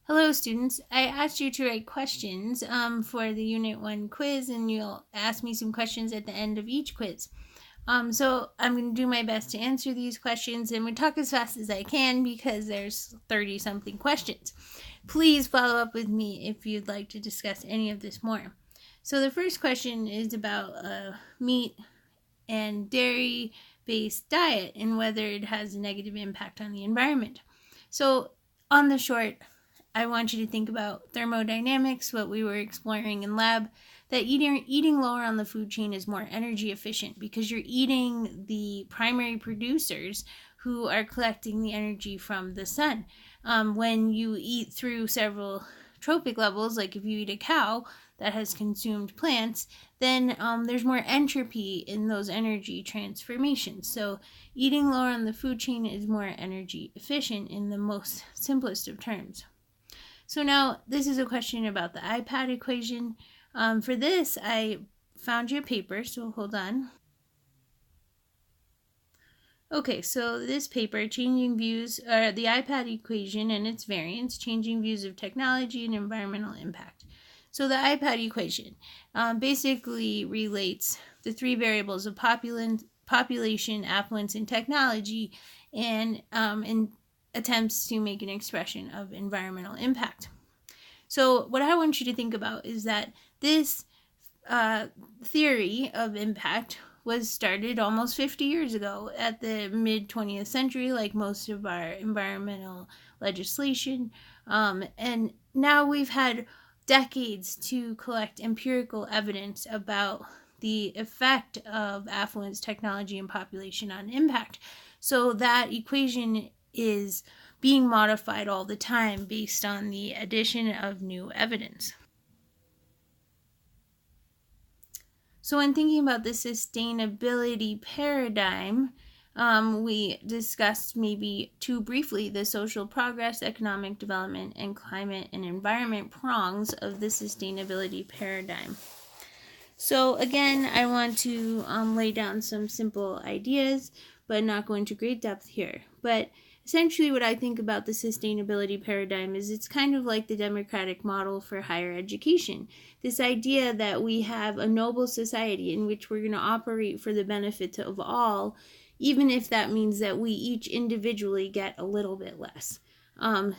Hello, students. I asked you to write questions for the Unit 1 quiz, and you'll ask me some questions at the end of each quiz. So I'm going to do my best to answer these questions, and we talk as fast as I can because there's 30-something questions. Please follow up with me if you'd like to discuss any of this more. So the first question is about meat and dairy-based diet and whether it has a negative impact on the environment. So on the short, I want you to think about thermodynamics, what we were exploring in lab, that eating lower on the food chain is more energy efficient because you're eating the primary producers who are collecting the energy from the sun. When you eat through several trophic levels, like if you eat a cow that has consumed plants, then there's more entropy in those energy transformations. So eating lower on the food chain is more energy efficient in the most simplest of terms. So now this is a question about the iPad equation. For this, I found your paper, so hold on. Okay, so this paper, Changing Views, the iPad equation and its variants, Changing Views of Technology and Environmental Impact. So the iPad equation basically relates the three variables of population, affluence, and technology, and attempts to make an expression of environmental impact. So what I want you to think about is that this theory of impact was started almost 50 years ago at the mid-20th century, like most of our environmental legislation. And now we've had decades to collect empirical evidence about the effect of affluence, technology, and population on impact. So that equation is being modified all the time based on the addition of new evidence. So when thinking about the sustainability paradigm, we discussed maybe too briefly the social progress, economic development, and climate and environment prongs of the sustainability paradigm. So again, I want to lay down some simple ideas, but not go into great depth here. But essentially what I think about the sustainability paradigm is it's kind of like the democratic model for higher education. This idea that we have a noble society in which we're going to operate for the benefit of all, even if that means that we each individually get a little bit less.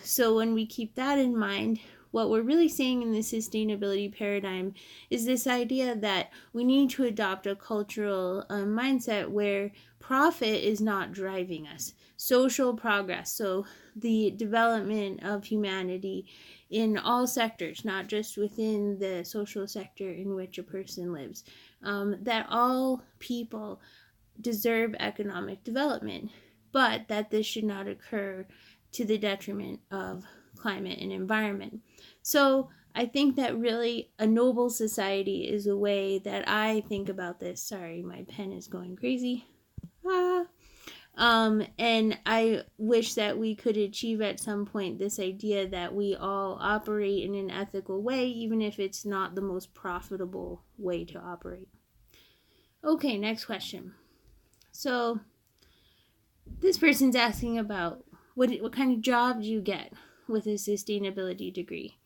So when we keep that in mind, what we're really saying in the sustainability paradigm is this idea that we need to adopt a cultural mindset where profit is not driving us. Social progress, so the development of humanity in all sectors, not just within the social sector in which a person lives, that all people deserve economic development, but that this should not occur to the detriment of climate and environment. So I think that really a noble society is a way that I think about this. Sorry, my pen is going crazy. And I wish that we could achieve at some point this idea that we all operate in an ethical way, even if it's not the most profitable way to operate. Okay, next question. So this person's asking about what kind of job do you get with a sustainability degree?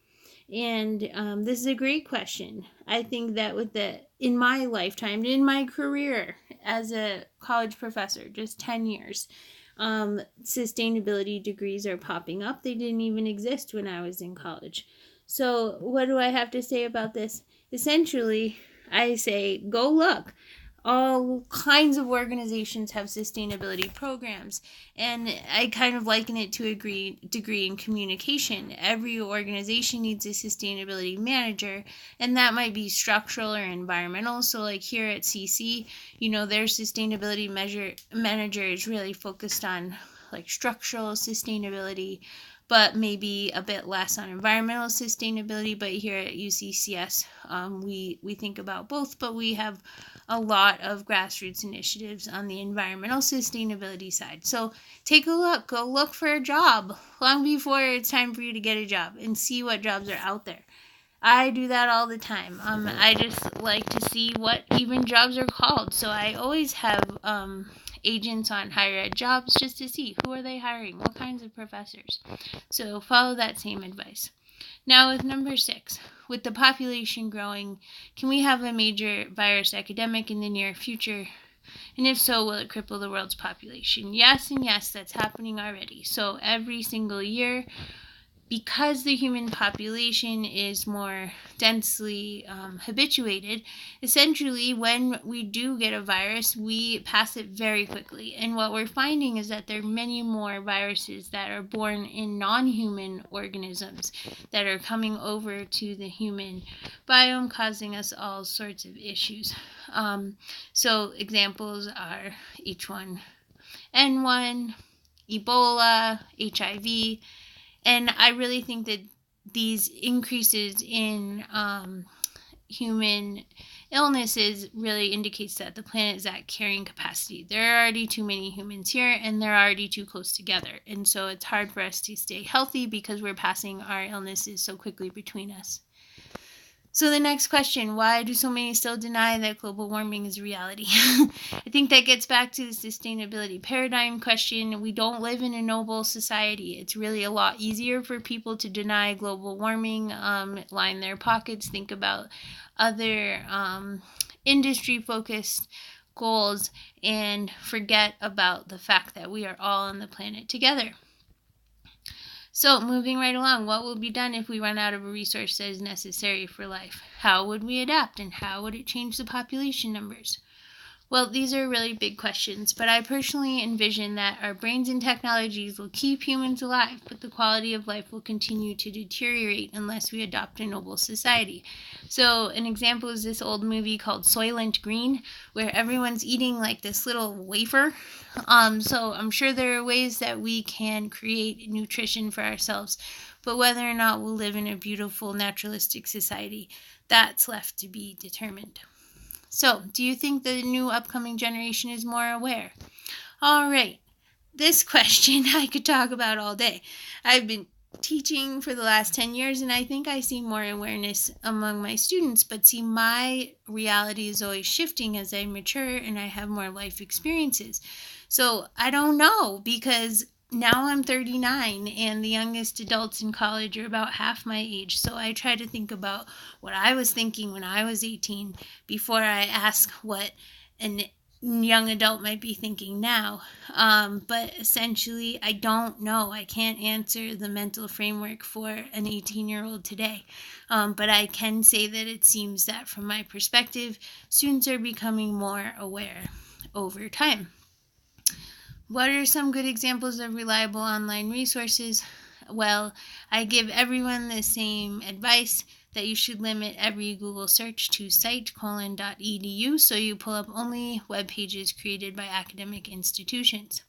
And this is a great question. I think that in my lifetime, in my career as a college professor, just 10 years, sustainability degrees are popping up. They didn't even exist when I was in college. So what do I have to say about this? Essentially, I say, go look. All kinds of organizations have sustainability programs, and I kind of liken it to a degree in communication. Every organization needs a sustainability manager, and that might be structural or environmental. So like here at CC, their sustainability manager is really focused on like structural sustainability, but maybe a bit less on environmental sustainability. But here at UCCS, we think about both, but we have a lot of grassroots initiatives on the environmental sustainability side. So take a look, go look for a job long before it's time for you to get a job and see what jobs are out there. I do that all the time. I just like to see what even jobs are called. So I always have agents on higher ed jobs just to see who are they hiring, what kinds of professors. So follow that same advice. Now with number 6, with the population growing, can we have a major virus epidemic in the near future? And if so, will it cripple the world's population? Yes, and yes, that's happening already. So every single year, because the human population is more densely habituated, essentially when we do get a virus, we pass it very quickly. And what we're finding is that there are many more viruses that are born in non-human organisms that are coming over to the human biome, causing us all sorts of issues. So examples are H1N1, Ebola, HIV, and I really think that these increases in human illnesses really indicates that the planet is at carrying capacity. There are already too many humans here, and they're already too close together. And so it's hard for us to stay healthy because we're passing our illnesses so quickly between us. So the next question, why do so many still deny that global warming is a reality? I think that gets back to the sustainability paradigm question. We don't live in a noble society. It's really a lot easier for people to deny global warming, line their pockets, think about other industry-focused goals, and forget about the fact that we are all on the planet together. So, moving right along, what will be done if we run out of a resource that is necessary for life? How would we adapt, and how would it change the population numbers? Well, these are really big questions, but I personally envision that our brains and technologies will keep humans alive, but the quality of life will continue to deteriorate unless we adopt a noble society. So an example is this old movie called Soylent Green, where everyone's eating like this little wafer. So I'm sure there are ways that we can create nutrition for ourselves, but whether or not we'll live in a beautiful naturalistic society, that's left to be determined. So, do you think the new upcoming generation is more aware? All right, this question I could talk about all day. I've been teaching for the last 10 years, and I think I see more awareness among my students, but see, my reality is always shifting as I mature and I have more life experiences. So, I don't know, because now I'm 39 and the youngest adults in college are about half my age. So I try to think about what I was thinking when I was 18 before I ask what a young adult might be thinking now. But essentially, I don't know. I can't answer the mental framework for an 18-year-old today. But I can say that it seems that from my perspective, students are becoming more aware over time. What are some good examples of reliable online resources? Well, I give everyone the same advice that you should limit every Google search to site:/.edu so you pull up only web pages created by academic institutions.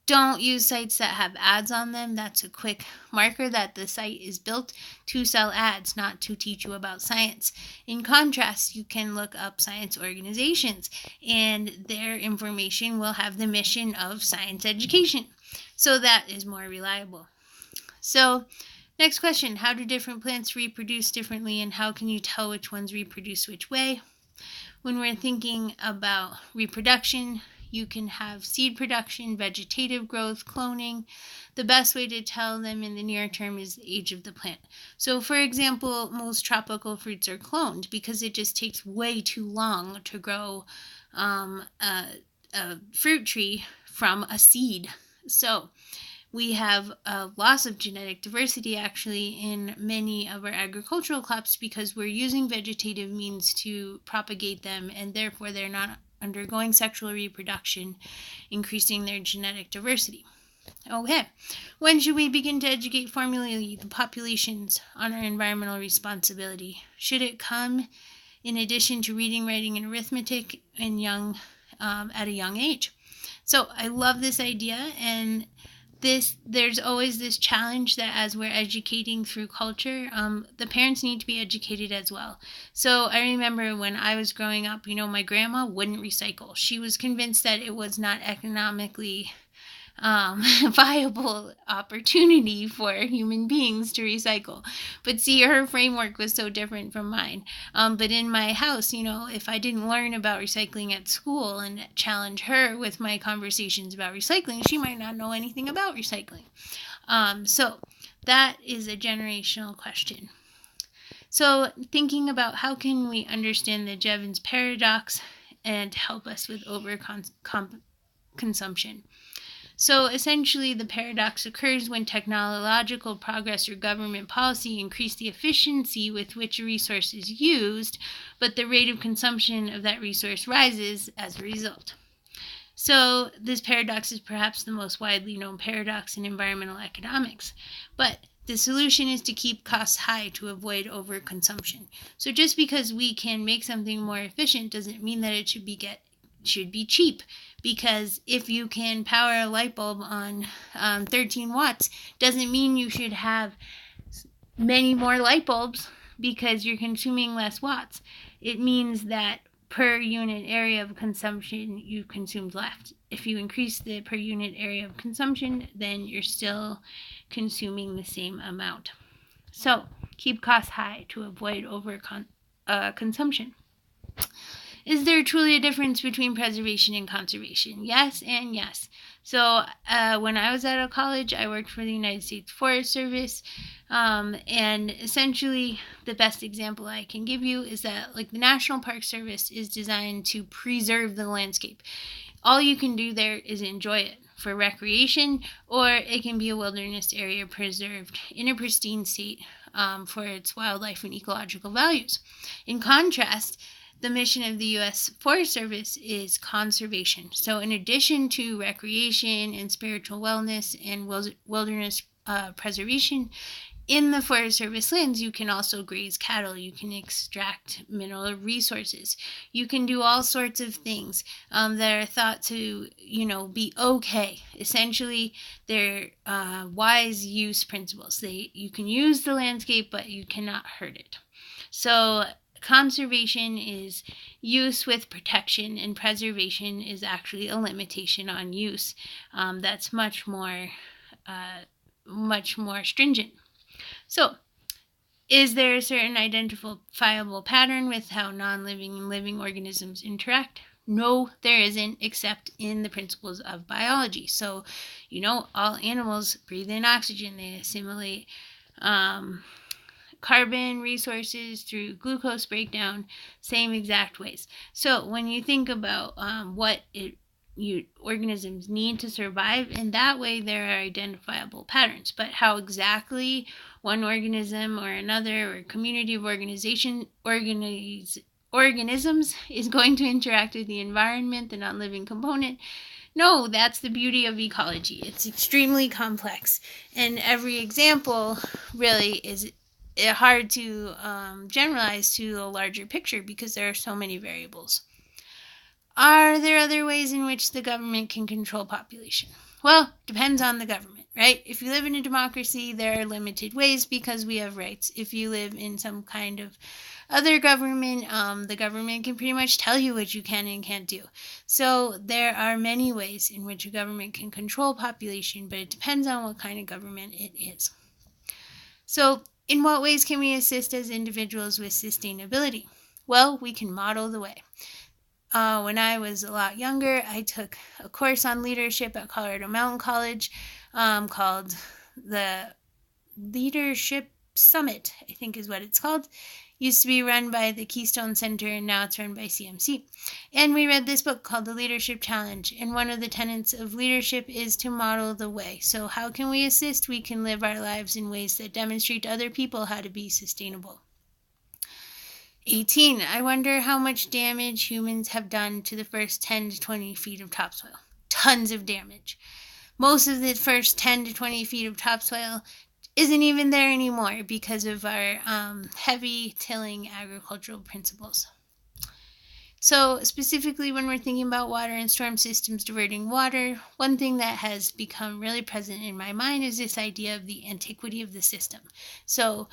Don't use sites that have ads on them. That's a quick marker that the site is built to sell ads, not to teach you about science. In contrast, you can look up science organizations, and their information will have the mission of science education. So that is more reliable. So, next question, how do different plants reproduce differently, and how can you tell which ones reproduce which way? When we're thinking about reproduction, you can have seed production, vegetative growth, cloning. The best way to tell them in the near term is the age of the plant. So, for example, most tropical fruits are cloned because it just takes way too long to grow a fruit tree from a seed. So, we have a loss of genetic diversity actually in many of our agricultural crops because we're using vegetative means to propagate them, and therefore they're not undergoing sexual reproduction, increasing their genetic diversity. Okay, when should we begin to educate formally the populations on our environmental responsibility? Should it come in addition to reading, writing, and arithmetic at a young age? So I love this idea, and there's always this challenge that as we're educating through culture, the parents need to be educated as well. So I remember when I was growing up, my grandma wouldn't recycle. She was convinced that it was not economically viable opportunity for human beings to recycle. But see, her framework was so different from mine. But in my house, if I didn't learn about recycling at school and challenge her with my conversations about recycling, she might not know anything about recycling. So that is a generational question. So thinking about how can we understand the Jevons paradox and help us with overconsumption. So essentially, the paradox occurs when technological progress or government policy increase the efficiency with which a resource is used, but the rate of consumption of that resource rises as a result. So this paradox is perhaps the most widely known paradox in environmental economics, but the solution is to keep costs high to avoid overconsumption. So just because we can make something more efficient doesn't mean that it should be cheap, because if you can power a light bulb on 13 watts, doesn't mean you should have many more light bulbs because you're consuming less watts. It means that per unit area of consumption, you consumed less. If you increase the per unit area of consumption, then you're still consuming the same amount. So keep costs high to avoid overconsumption. Is there truly a difference between preservation and conservation? Yes and yes. So when I was out of college, I worked for the United States Forest Service. And essentially, the best example I can give you is that the National Park Service is designed to preserve the landscape. All you can do there is enjoy it for recreation, or it can be a wilderness area preserved in a pristine state for its wildlife and ecological values. In contrast, the mission of the U.S. Forest Service is conservation. So in addition to recreation and spiritual wellness and wilderness preservation, in the Forest Service lands, you can also graze cattle, you can extract mineral resources, you can do all sorts of things that are thought to, be okay. Essentially, they're wise use principles. You can use the landscape, but you cannot hurt it. So conservation is use with protection, and preservation is actually a limitation on use. That's much more stringent. So, is there a certain identifiable pattern with how non-living and living organisms interact? No, there isn't, except in the principles of biology. So, all animals breathe in oxygen. They assimilate carbon resources through glucose breakdown, same exact ways. So when you think about what organisms need to survive, in that way there are identifiable patterns. But how exactly one organism or another or community of organisms is going to interact with the environment, the non-living component, no, that's the beauty of ecology. It's extremely complex, and every example really is hard to generalize to a larger picture because there are so many variables. Are there other ways in which the government can control population? Well, depends on the government, right? If you live in a democracy, there are limited ways because we have rights. If you live in some kind of other government, the government can pretty much tell you what you can and can't do. So there are many ways in which a government can control population, but it depends on what kind of government it is. So in what ways can we assist as individuals with sustainability? Well, we can model the way. When I was a lot younger, I took a course on leadership at Colorado Mountain College called the Leadership Summit, I think is what it's called. Used to be run by the Keystone Center, and now it's run by CMC. And we read this book called The Leadership Challenge, and one of the tenets of leadership is to model the way. So how can we assist? We can live our lives in ways that demonstrate to other people how to be sustainable. 18. I wonder how much damage humans have done to the first 10 to 20 feet of topsoil. Tons of damage. Most of the first 10 to 20 feet of topsoil isn't even there anymore because of our heavy tilling agricultural principles. So specifically when we're thinking about water and storm systems diverting water, one thing that has become really present in my mind is this idea of the antiquity of the system. So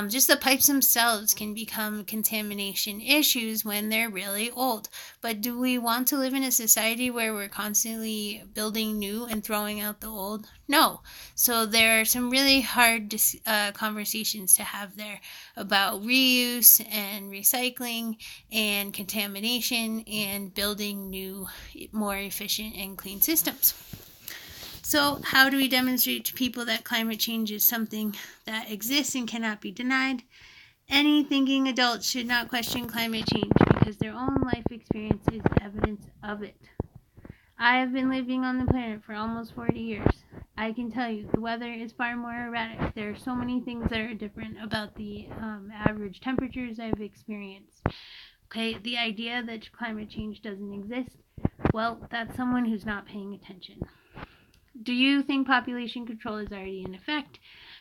just the pipes themselves can become contamination issues when they're really old. But do we want to live in a society where we're constantly building new and throwing out the old? No. So there are some really hard conversations to have there about reuse and recycling and contamination and building new, more efficient and clean systems. So how do we demonstrate to people that climate change is something that exists and cannot be denied? Any thinking adult should not question climate change because their own life experience is evidence of it. I have been living on the planet for almost 40 years. I can tell you the weather is far more erratic. There are so many things that are different about the average temperatures I've experienced. Okay, the idea that climate change doesn't exist, well, that's someone who's not paying attention. Do you think population control is already in effect?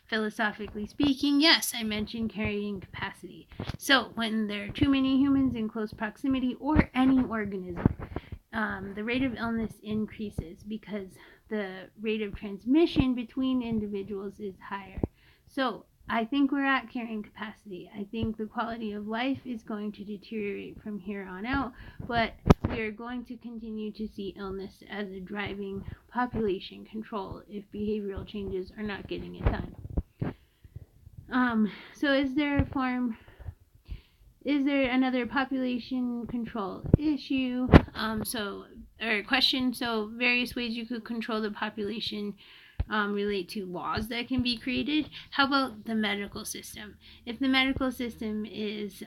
Philosophically speaking, yes. I mentioned carrying capacity. So when there are too many humans in close proximity or any organism, the rate of illness increases because the rate of transmission between individuals is higher. So I think we're at carrying capacity. I think the quality of life is going to deteriorate from here on out, but we are going to continue to see illness as a driving population control if behavioral changes are not getting it done. So is there another population control issue? Question. So various ways you could control the population relate to laws that can be created. How about the medical system? If the medical system is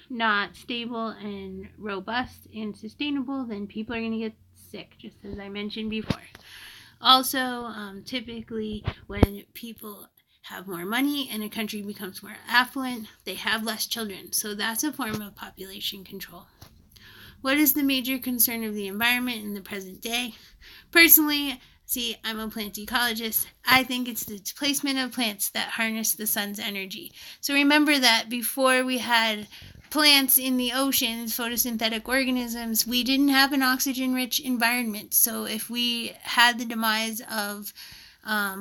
not stable and robust and sustainable, then people are going to get sick, just as I mentioned before. Also, typically when people have more money and a country becomes more affluent, they have less children. So that's a form of population control. What is the major concern of the environment in the present day? Personally, I'm a plant ecologist. I think it's the displacement of plants that harness the sun's energy. So remember that before we had plants in the oceans, photosynthetic organisms, we didn't have an oxygen-rich environment. So if we had the demise of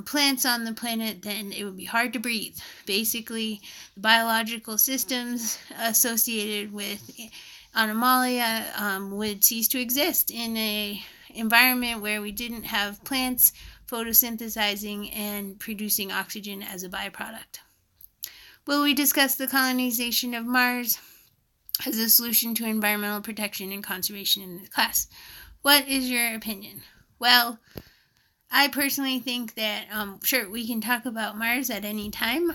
plants on the planet, then it would be hard to breathe. Basically, the biological systems associated with Anomalia would cease to exist in a environment where we didn't have plants photosynthesizing and producing oxygen as a byproduct. Will we discuss the colonization of Mars as a solution to environmental protection and conservation in this class? What is your opinion? Well, I personally think that, sure, we can talk about Mars at any time.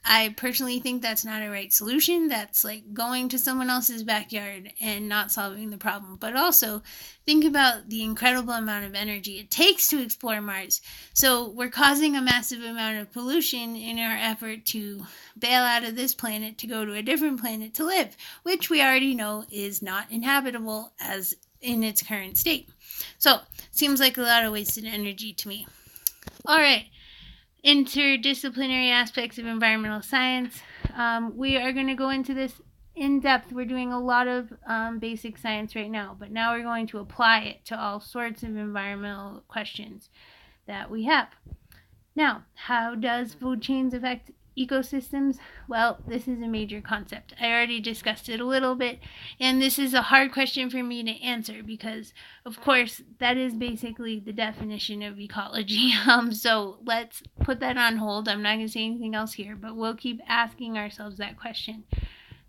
I personally think that's not a right solution. That's like going to someone else's backyard and not solving the problem. But also, think about the incredible amount of energy it takes to explore Mars. So we're causing a massive amount of pollution in our effort to bail out of this planet to go to a different planet to live, which we already know is not inhabitable as in its current state. So, seems like a lot of wasted energy to me. All right, interdisciplinary aspects of environmental science. We are going to go into this in depth. We're doing a lot of basic science right now, but now we're going to apply it to all sorts of environmental questions that we have. Now, how does food chains affect ecosystems? Well, this is a major concept. I already discussed it a little bit, and this is a hard question for me to answer because, of course, that is basically the definition of ecology. So let's put that on hold. I'm not going to say anything else here, but we'll keep asking ourselves that question,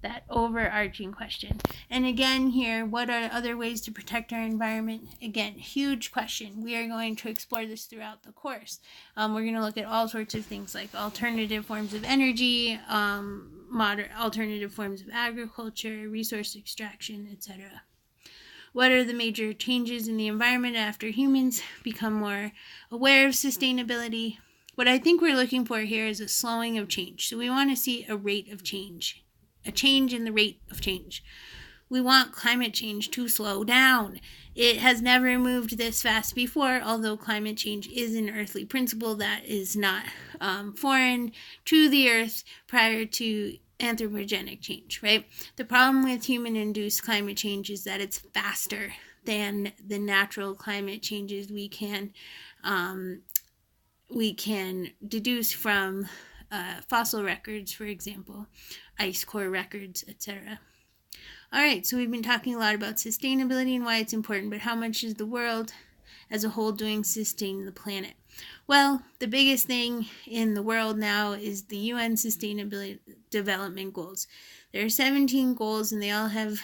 that overarching question. And again here, what are other ways to protect our environment? Again, huge question. We are going to explore this throughout the course. We're going to look at all sorts of things like alternative forms of energy, alternative forms of agriculture, resource extraction, etc. What are the major changes in the environment after humans become more aware of sustainability? What I think we're looking for here is a slowing of change. So we want to see a rate of change. A change in the rate of change. We want climate change to slow down. It has never moved this fast before, although climate change is an earthly principle that is not foreign to the earth prior to anthropogenic change, right? The problem with human-induced climate change is that it's faster than the natural climate changes we can deduce from fossil records, for example, ice core records, etc. All right, so we've been talking a lot about sustainability and why it's important, but how much is the world as a whole doing to sustain the planet? Well, the biggest thing in the world now is the UN Sustainability Development Goals. There are 17 goals and they all have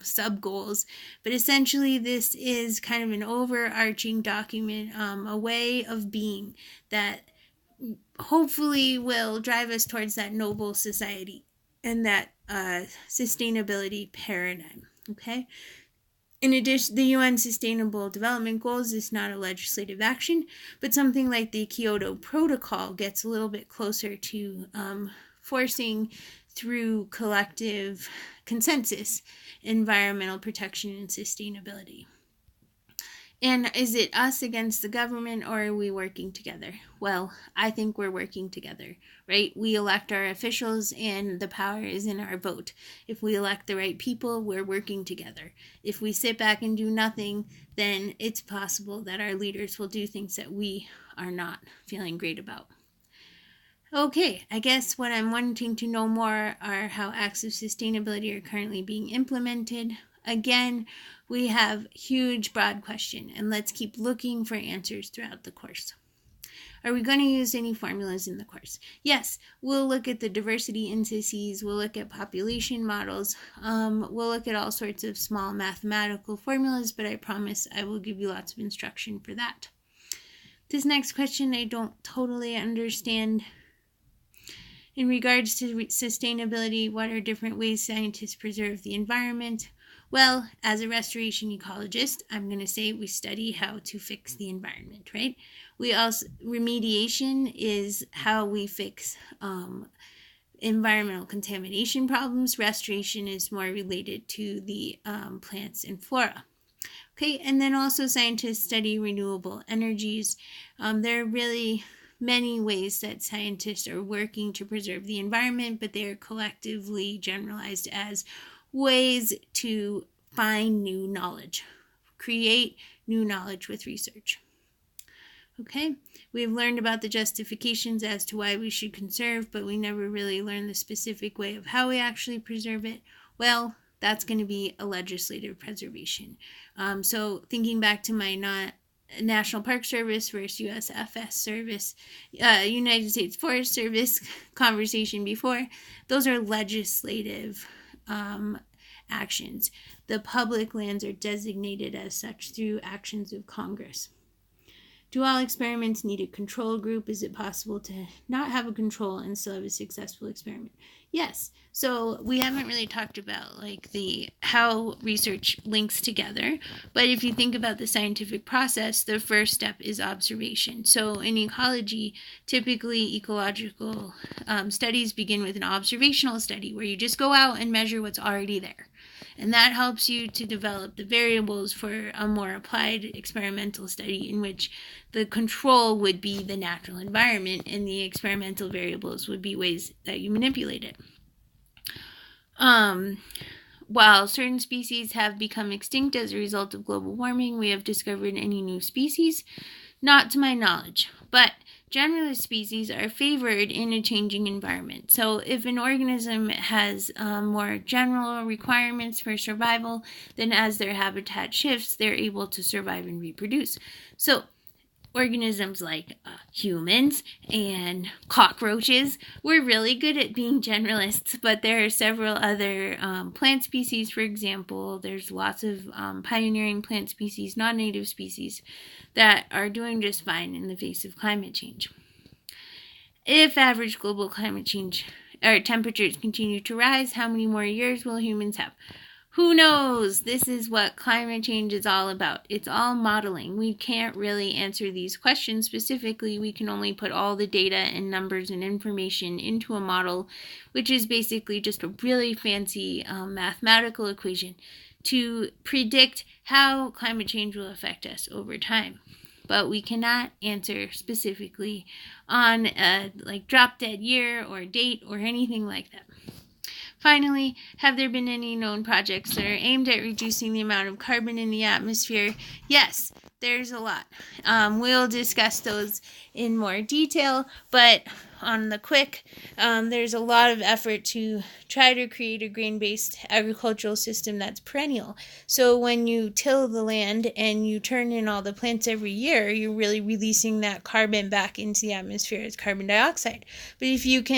sub-goals, but essentially this is kind of an overarching document, a way of being that hopefully will drive us towards that noble society and that sustainability paradigm, okay? In addition, the UN Sustainable Development Goals is not a legislative action, but something like the Kyoto Protocol gets a little bit closer to forcing through collective consensus environmental protection and sustainability. And is it us against the government, or are we working together? Well, I think we're working together, right? We elect our officials and the power is in our vote. If we elect the right people, we're working together. If we sit back and do nothing, then it's possible that our leaders will do things that we are not feeling great about. Okay, I guess what I'm wanting to know more are how acts of sustainability are currently being implemented. Again, we have huge, broad question, and let's keep looking for answers throughout the course. Are we going to use any formulas in the course? Yes, we'll look at the diversity indices, we'll look at population models, we'll look at all sorts of small mathematical formulas, but I promise I will give you lots of instruction for that. This next question I don't totally understand. In regards to sustainability, what are different ways scientists preserve the environment? Well, as a restoration ecologist, I'm going to say we study how to fix the environment, right? Remediation is how we fix environmental contamination problems. Restoration is more related to the plants and flora. Okay, and then also scientists study renewable energies. There are really many ways that scientists are working to preserve the environment, but they are collectively generalized as ways to find new knowledge, create new knowledge with research. Okay, we've learned about the justifications as to why we should conserve, but we never really learned the specific way of how we actually preserve it. Well, that's going to be a legislative preservation. So thinking back to my National Park Service versus USFS Service, United States Forest Service conversation before, those are legislative actions. The public lands are designated as such through actions of Congress. Do all experiments need a control group? Is it possible to not have a control and still have a successful experiment? Yes. So we haven't really talked about like how research links together, but if you think about the scientific process, the first step is observation. So in ecology, typically ecological studies begin with an observational study where you just go out and measure what's already there. And that helps you to develop the variables for a more applied experimental study in which the control would be the natural environment and the experimental variables would be ways that you manipulate it. While certain species have become extinct as a result of global warming, we have discovered any new species? Not to my knowledge, but generalist species are favored in a changing environment. So if an organism has more general requirements for survival, then as their habitat shifts, they're able to survive and reproduce. So organisms like humans and cockroaches, we're really good at being generalists, but there are several other plant species, for example. There's lots of pioneering plant species, non-native species, that are doing just fine in the face of climate change. If average global climate change or temperatures continue to rise, how many more years will humans have? Who knows? This is what climate change is all about. It's all modeling. We can't really answer these questions specifically. We can only put all the data and numbers and information into a model, which is basically just a really fancy mathematical equation to predict how climate change will affect us over time. But we cannot answer specifically on a drop dead year or date or anything like that. Finally, have there been any known projects that are aimed at reducing the amount of carbon in the atmosphere? Yes, there's a lot. We'll discuss those in more detail, but on the quick, there's a lot of effort to try to create a grain-based agricultural system that's perennial. So when you till the land and you turn in all the plants every year, you're really releasing that carbon back into the atmosphere as carbon dioxide. But if you can